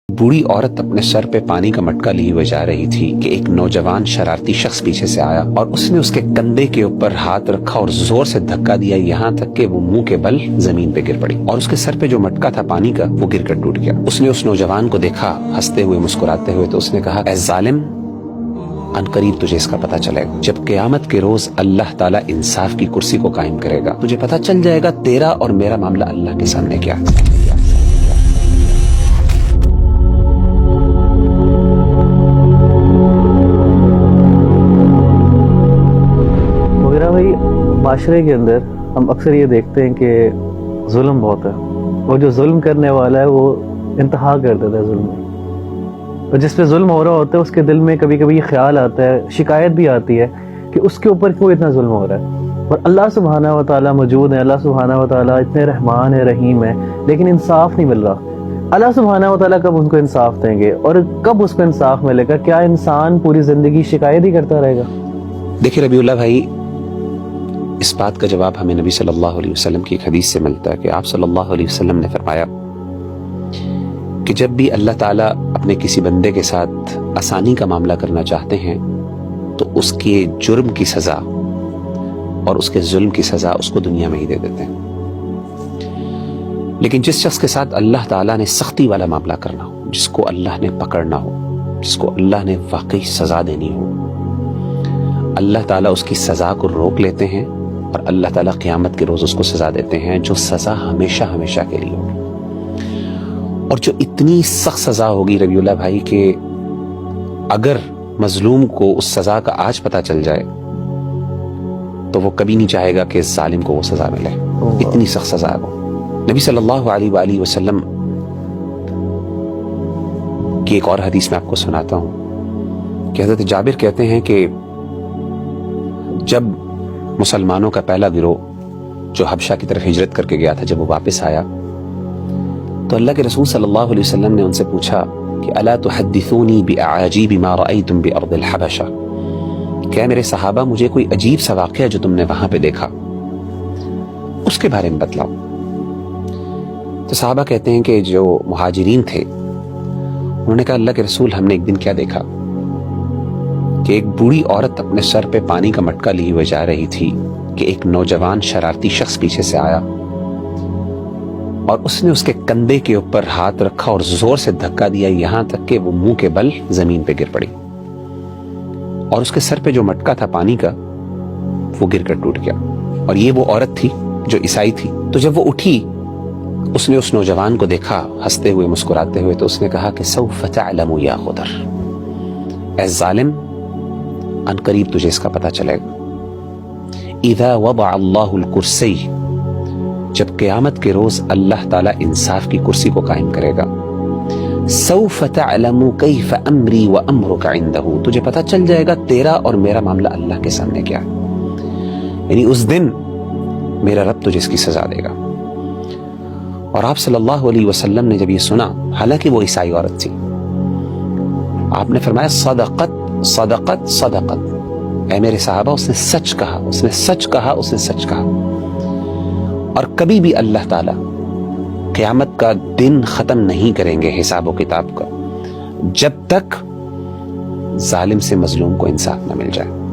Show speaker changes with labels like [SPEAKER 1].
[SPEAKER 1] बूढ़ी औरत अपने सर पे पानी का मटका लिए हुए जा रही थी कि एक नौजवान शरारती शख्स पीछे से आया और उसने उसके कंधे के ऊपर हाथ रखा और जोर से धक्का दिया, यहाँ तक कि वो मुंह के बल जमीन पे गिर पड़ी और उसके सर पे जो मटका था पानी का वो गिरकर टूट गया। उसने उस नौजवान को देखा हंसते हुए मुस्कुराते हुए, तो उसने कहा, ऐ जालिम, अनकरीब तुझे इसका पता चलेगा। जब क़यामत के रोज अल्लाह ताला इंसाफ की कुर्सी को कायम करेगा, तुझे पता चल जाएगा तेरा और मेरा मामला अल्लाह के सामने क्या है।
[SPEAKER 2] भाई, माशरे के अंदर हम अक्सर ये देखते हैं कि जुल्म बहुत है और जो जुल्म करने वाला है वो इंतहा कर देता है जुल्म में, और जिस पे जुल्म हो रहा होता है उसके दिल में कभी कभी ये ख्याल आता है, शिकायत भी आती है कि उसके ऊपर क्यों इतना जुल्म हो रहा है। और अल्लाह सुब्हानहू व तआला मौजूद है, अल्लाह सुब्हानहू व तआला इतने रहमान है, रहीम है, लेकिन इंसाफ नहीं मिल रहा। अल्लाह सुब्हानहू व तआला कब उनको इंसाफ देंगे और कब उसको इंसाफ मिलेगा? क्या इंसान पूरी जिंदगी शिकायत ही करता रहेगा?
[SPEAKER 1] देखिए रबीउल्लाह भाई, इस बात का जवाब हमें नबी सल्लल्लाहु अलैहि वसल्लम की एक हदीस से मिलता है कि आप सल्लल्लाहु अलैहि वसल्लम ने फरमाया कि जब भी अल्लाह ताला अपने किसी बंदे के साथ आसानी का मामला करना चाहते हैं तो उसके जुर्म की सजा और उसके जुल्म की सजा उसको दुनिया में ही दे देते हैं। लेकिन जिस शख्स के साथ अल्लाह ताला ने सख्ती वाला मामला करना हो, जिसको अल्लाह ने पकड़ना हो, जिसको अल्लाह ने वाकई सजा देनी हो, अल्लाह ताला उसकी सजा को रोक लेते हैं और अल्लाह ताला क़यामत के रोज उसको सजा देते हैं जो सजा हमेशा हमेशा के लिए होगी, और जो इतनी सख्त सजा होगी रबीउल्लाह भाई कि अगर मजलूम को उस सजा का आज पता चल जाए तो वो कभी नहीं चाहेगा कि जालिम को वो सजा मिले। इतनी सख्त सजा है वो। नबी सल्लल्लाहु अलैहि वसल्लम की एक और हदीस में आपको सुनाता हूं कि हज़रत जाबिर कहते हैं कि जब मुसलमानों का पहला गिरोह जो हबशा की तरफ हिजरत करके गया था, जब वो वापस आया तो अल्लाह के रसूल सल्लल्लाहु अलैहि वसल्लम ने उनसे पूछा कि अला तुहद्दिसूनी बिअअजीबि मा रअयतुम बिअर्दिल हबशा, क्या मेरे सहाबा मुझे कोई अजीब सा वाक़या जो तुमने वहां पे देखा उसके बारे में बतलाओ। तो सहाबा कहते हैं कि जो मुहाजिरीन थे उन्होंने कहा, अल्लाह के रसूल, हमने एक दिन क्या देखा कि एक बूढ़ी औरत अपने सर पे पानी का मटका लिए हुए जा रही थी कि एक नौजवान शरारती शख्स पीछे से आया और उसने उसके कंधे के ऊपर हाथ रखा और जोर से धक्का दिया, यहाँ तक कि वो मुंह के बल जमीन पे गिर पड़ी और उसके सर पे जो मटका था पानी का वो गिरकर टूट गया। और ये वो औरत थी जो ईसाई थी। तो जब वो उठी उसने उस नौजवान को देखा हंसते हुए मुस्कुराते हुए, तो उसने कहा कि सौफ तअलमु या गुदर, ऐ जालिम, अनकरीब तुझे इसका पता चलेगा। इज़ा वदअ अल्लाहुल कुर्सी, जब क़यामत के रोज अल्लाह ताला इंसाफ की कुर्सी को कायम करेगा, सौफ तअलमु कैफ अमरी व अमरुका इंदहु, तुझे पता चल जाएगा तेरा और मेरा मामला अल्लाह के सामने क्या है। यानी उस दिन मेरा रब तुझे इसकी सजा देगा। और आप सल्लल्लाहु अलैहि वसल्लम ने जब ये सुना, हालांकि वो ईसाई औरत थी, आपने फरमाया, सदक़त सदक़त सदक़त, ऐ मेरे साहबा, उसने सच कहा, उसने सच कहा, उसने सच कहा। और कभी भी अल्लाह ताला क़यामत का दिन खत्म नहीं करेंगे हिसाब व किताब का जब तक जालिम से मजलूम को इंसाफ न मिल जाए।